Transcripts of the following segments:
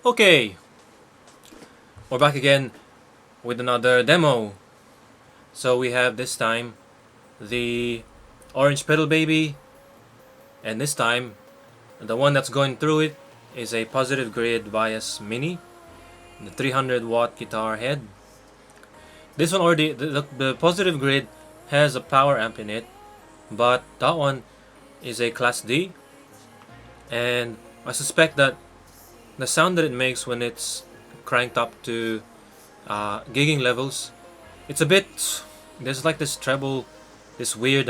Okay, we're back again with another demo. So we have this time the orange pedal baby, and this time the one that's going through it is a positive grid bias mini, the 300 watt guitar head. This one already, the positive grid has a power amp in it, but that one is a class D, and I suspect that the sound that it makes when it's cranked up to gigging levels, it's a bit, there's like this treble, this weird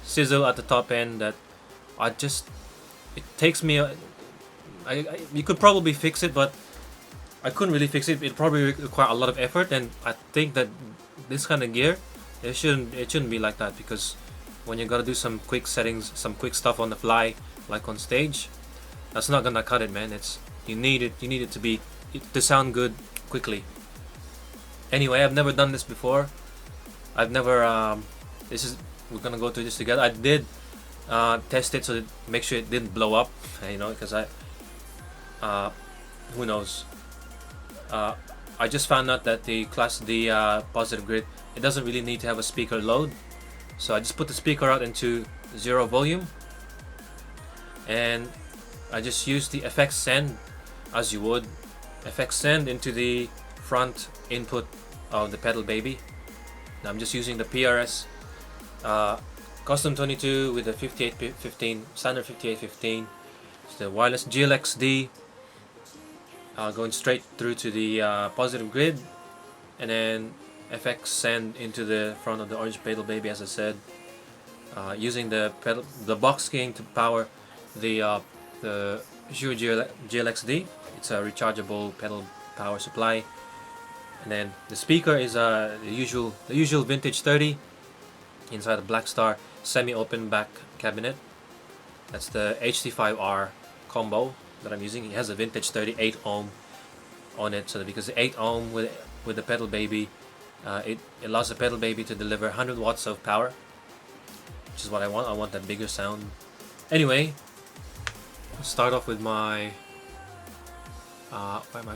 sizzle at the top end that I just, it takes me you could probably fix it, but I couldn't really fix it. It probably require a lot of effort, and I think that this kind of gear, it shouldn't be like that, because when you gotta do some quick settings, some quick stuff on the fly, like on stage, that's not gonna cut it, man. You need it to sound good quickly. Anyway, I've never done this before. I've never we're gonna go through this together. I did test it so that make sure it didn't blow up, because who knows. I just found out that the Class D positive grid, it doesn't really need to have a speaker load, so I just put the speaker out into 0 volume, and I just use the FX send as you would. FX send into the front input of the pedal baby. Now I'm just using the PRS custom 22 with the 5815 standard 5815. It's the wireless GLXD going straight through to the positive grid, and then FX send into the front of the orange pedal baby, as I said, using the box king to power the Shure GLXD. It's a rechargeable pedal power supply, and then the speaker is the usual vintage 30 inside a Black Star semi-open back cabinet. That's the HT5R combo that I'm using. It has a vintage 38 ohm on it, so because the 8 ohm with the pedal baby, it allows the pedal baby to deliver 100 watts of power, which is what I want. I want that bigger sound. Anyway, I'll start off with my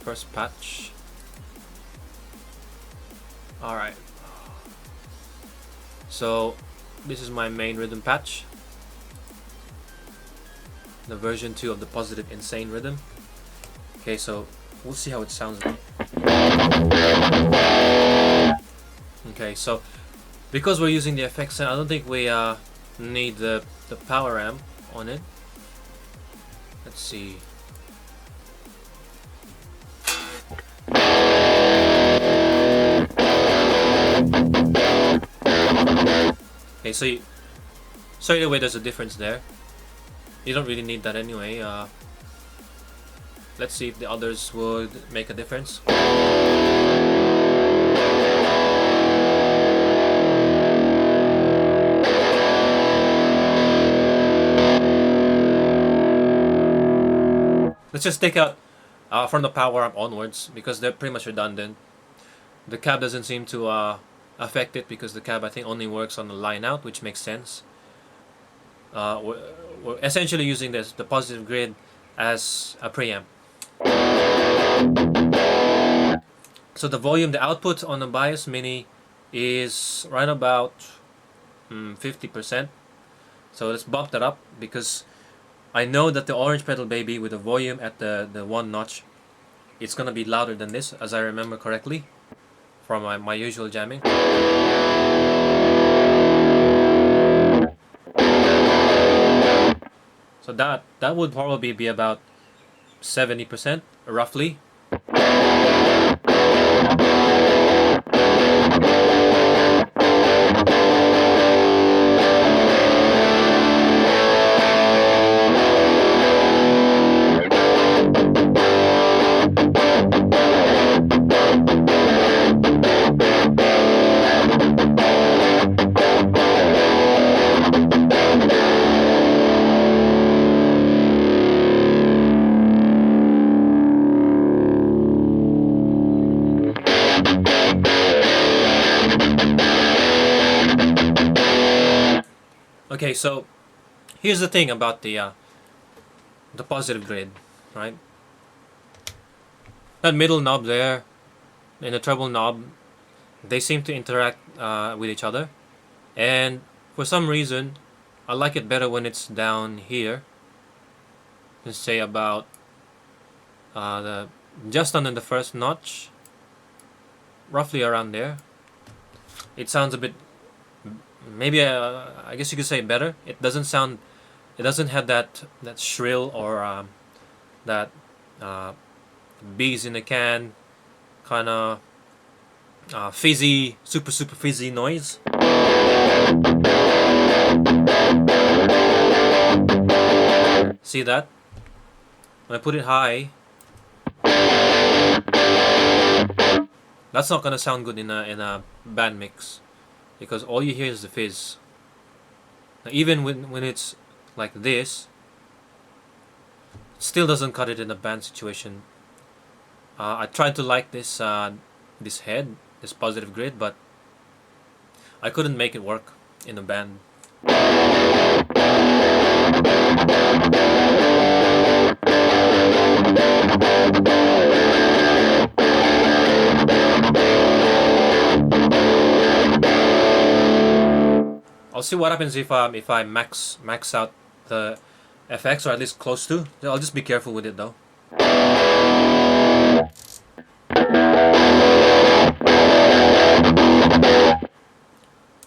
first patch. Alright, so this is my main rhythm patch, the version 2 of the positive insane rhythm. Okay, so we'll see how it sounds like. Okay, so because we're using the FX send, I don't think we need the power amp on it. Let's see. Okay, so straight away there's a difference there. You don't really need that anyway. Let's see if the others would make a difference. Let's just take out from the power amp onwards, because they're pretty much redundant. The cab doesn't seem to affect it, because the cab I think only works on the line out, which makes sense. We're essentially using the positive grid as a preamp. So the volume, the output on the Bias Mini is right about 50%. So let's bump that up, because I know that the orange pedal baby with the volume at the 1 notch, it's gonna be louder than this, as I remember correctly from my usual jamming. So that would probably be about 70% roughly. Okay, so here's the thing about the positive grid, right? that middle knob there and the treble knob, they seem to interact with each other, and for some reason I like it better when it's down here. Let's say about the just under the first notch, roughly around there. It sounds a bit, maybe I guess you could say better. It doesn't sound, it doesn't have that shrill or that uh, bees in a can kind of fizzy, super fizzy noise. See that? When I put it high, that's not gonna sound good in a band mix, because all you hear is the fizz. Now, even when it's like this, it still doesn't cut it in a band situation. I tried to like this head, this positive grid, but I couldn't make it work in a band. I'll see what happens if I max out the FX, or at least close to. I'll just be careful with it though.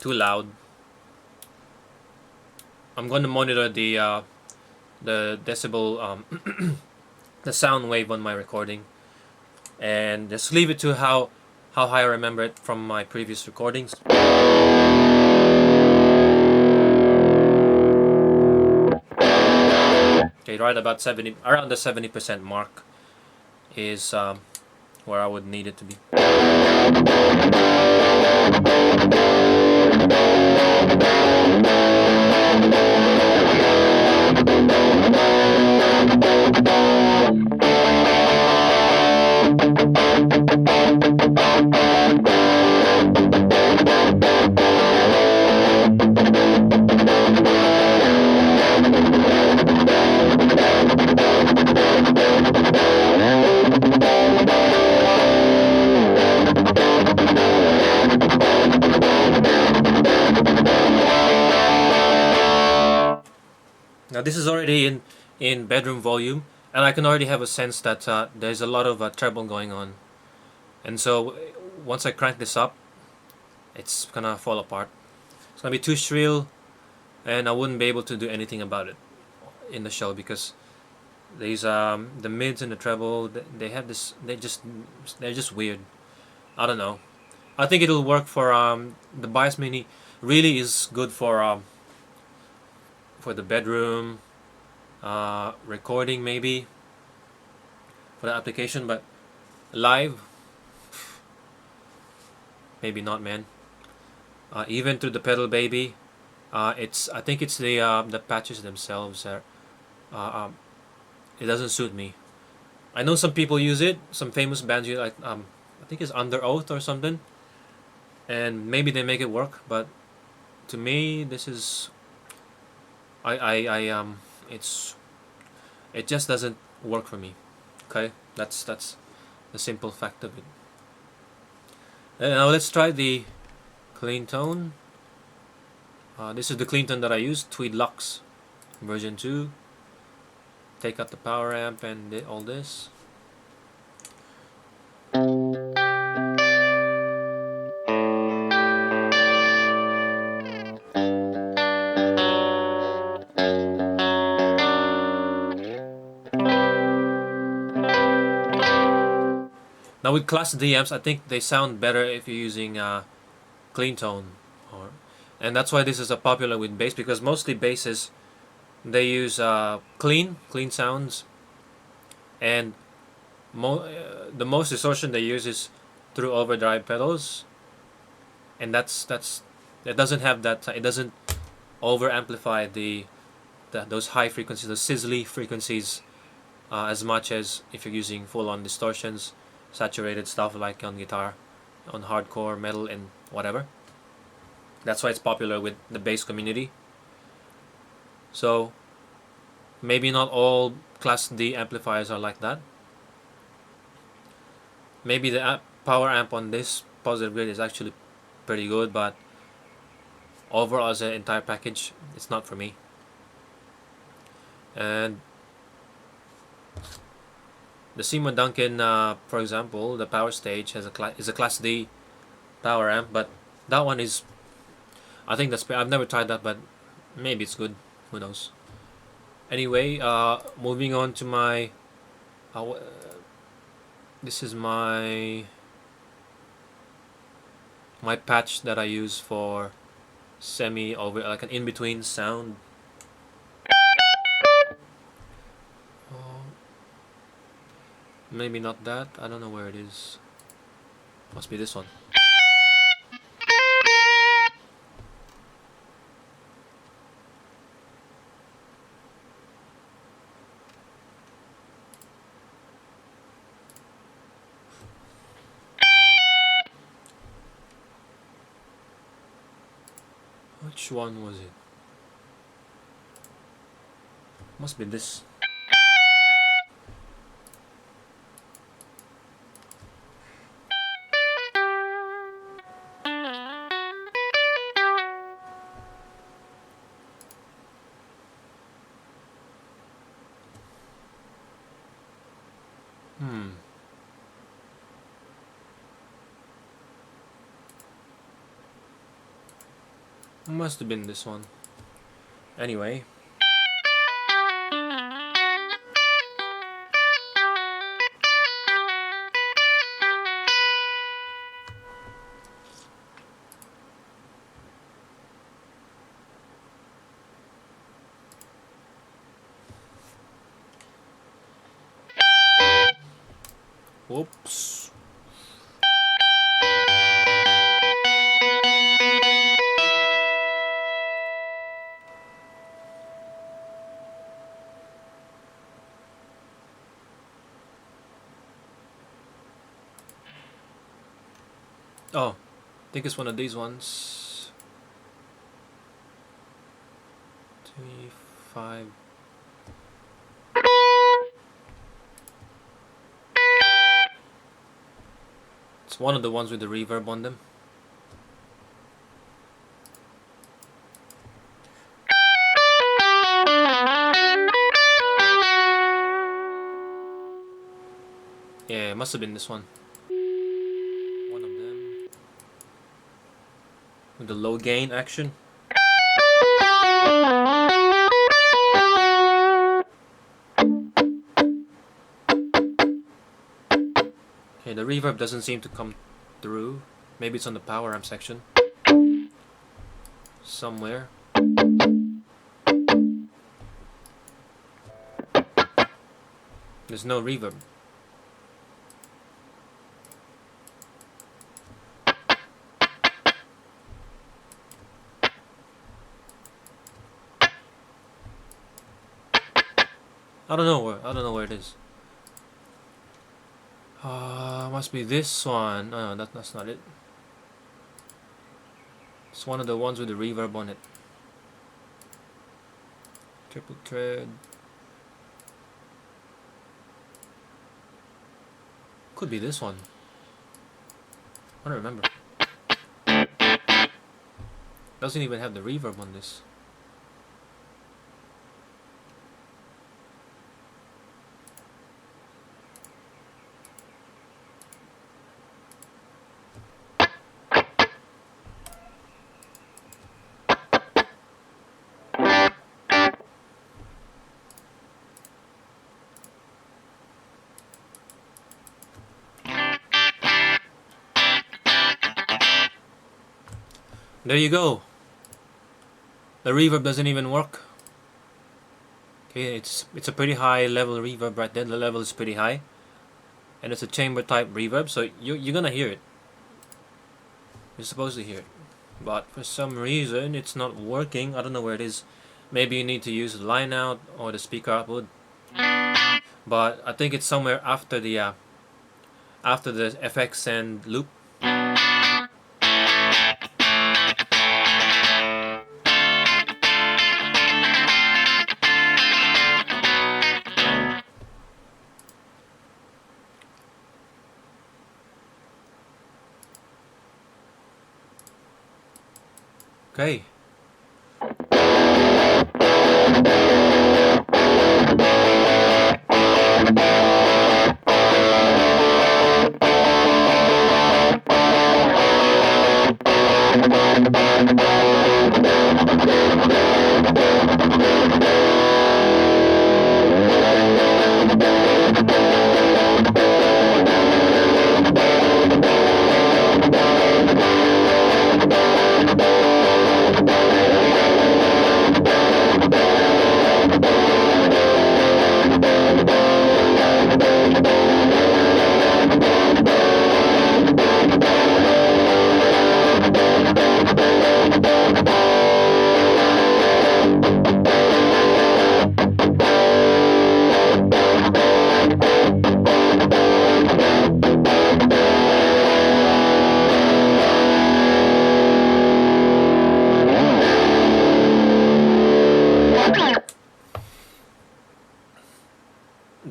Too loud. I'm going to monitor the decibel, the sound wave on my recording, and just leave it to how high I remember it from my previous recordings. Okay, right about 70, around the 70% mark is where I would need it to be. Now this is already in bedroom volume, and I can already have a sense that there's a lot of treble going on, and so once I crank this up, it's gonna fall apart. It's gonna be too shrill, and I wouldn't be able to do anything about it in the show, because these the mids and the treble, they have this, they're just weird. I don't know. I think it'll work for the Bias Mini. Really is good for the bedroom recording, maybe for the application, but live, maybe not, man. Even through the pedal baby, I think it's the patches themselves are, it doesn't suit me. I know some people use it, some famous bands use, like I think it's Under Oath or something, and maybe they make it work, but to me this is it just doesn't work for me. Okay, that's the simple fact of it. And now let's try the clean tone. This is the clean tone that I use, Tweed Lux version 2. Take out the power amp and all this. Now with Class D amps, I think they sound better if you're using clean tone, and that's why this is popular with bass, because mostly basses, they use clean sounds, and the most distortion they use is through overdrive pedals, and it doesn't have that, it doesn't over amplify those high frequencies, those sizzly frequencies, as much as if you're using full-on distortions, saturated stuff like on guitar, on hardcore metal and whatever. That's why it's popular with the bass community. So maybe not all Class D amplifiers are like that. maybe the power amp on this positive grid is actually pretty good, but overall as an entire package, it's not for me. And the Seymour Duncan, for example, the power stage has is a Class D power amp, but that one is, I think that's, I've never tried that, but maybe it's good. Who knows? Anyway, moving on to my, uh, this is my patch that I use for semi over, like an in between sound. Maybe not that. I don't know where it is. Must be this one. Which one was it? Must be this. Must have been this one. Anyway. Whoops. Oh, I think it's one of these ones. 25. It's one of the ones with the reverb on them. Yeah, it must have been this one. One of them. With the low gain action. Okay, the reverb doesn't seem to come through. Maybe it's on the power amp section. Somewhere. There's no reverb. I don't know where it is. Must be this one. No, that's not it. It's one of the ones with the reverb on it. Triple thread. Could be this one. I don't remember. Doesn't even have the reverb on this. There you go. The reverb doesn't even work. Okay, it's a pretty high level reverb right there. The level is pretty high, and it's a chamber type reverb, so you're gonna hear it. You're supposed to hear it, but for some reason it's not working. I don't know where it is. Maybe you need to use the line out or the speaker output. But I think it's somewhere after the FX and loop. Okay.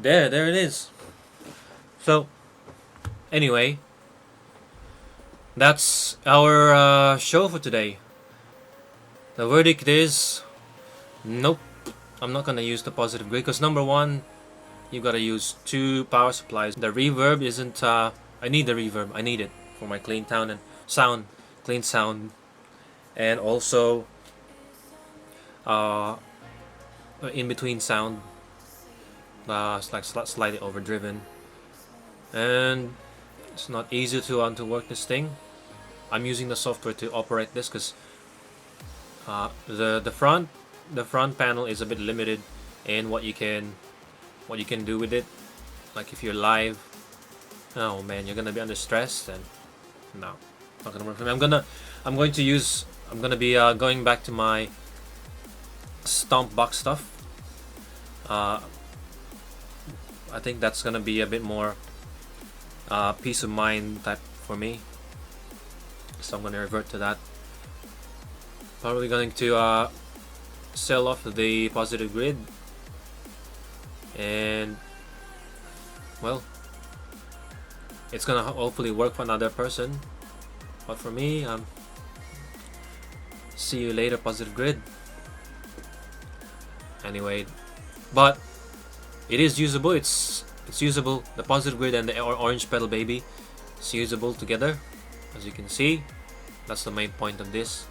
There it is. So, anyway, that's our show for today. The verdict is, nope, I'm not gonna use the positive grid because number one, you gotta use 2 power supplies. The reverb isn't. I need the reverb. I need it for my clean sound, and also in between sound. It's like slightly overdriven, and it's not easy to work this thing. I'm using the software to operate this because the front panel is a bit limited in what you can do with it. Like if you're live, oh man, you're gonna be under stress, and no, not gonna work for me. I'm going to be going back to my stomp box stuff. I think that's gonna be a bit more peace of mind type for me, so I'm gonna revert to that. Probably going to sell off the positive grid, and well, it's gonna hopefully work for another person, but for me, see you later, positive grid. Anyway, but it is usable. It's usable. The positive grid and the orange pedal baby is usable together, as you can see. That's the main point of this.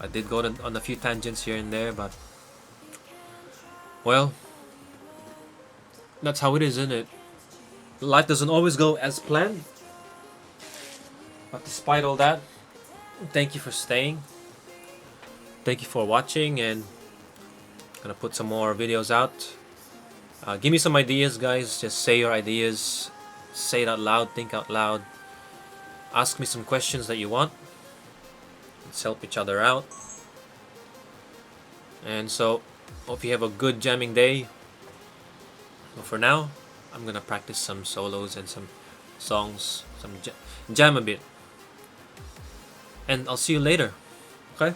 I did go on a few tangents here and there, but well, that's how it is, isn't it? Life doesn't always go as planned. But despite all that, thank you for staying. Thank you for watching, and I'm gonna put some more videos out. Give me some ideas, guys. Just say your ideas. Say it out loud. Think out loud. Ask me some questions that you want. Let's help each other out. And so, hope you have a good jamming day. But for now, I'm gonna practice some solos and some songs, some jam a bit. And I'll see you later. Okay?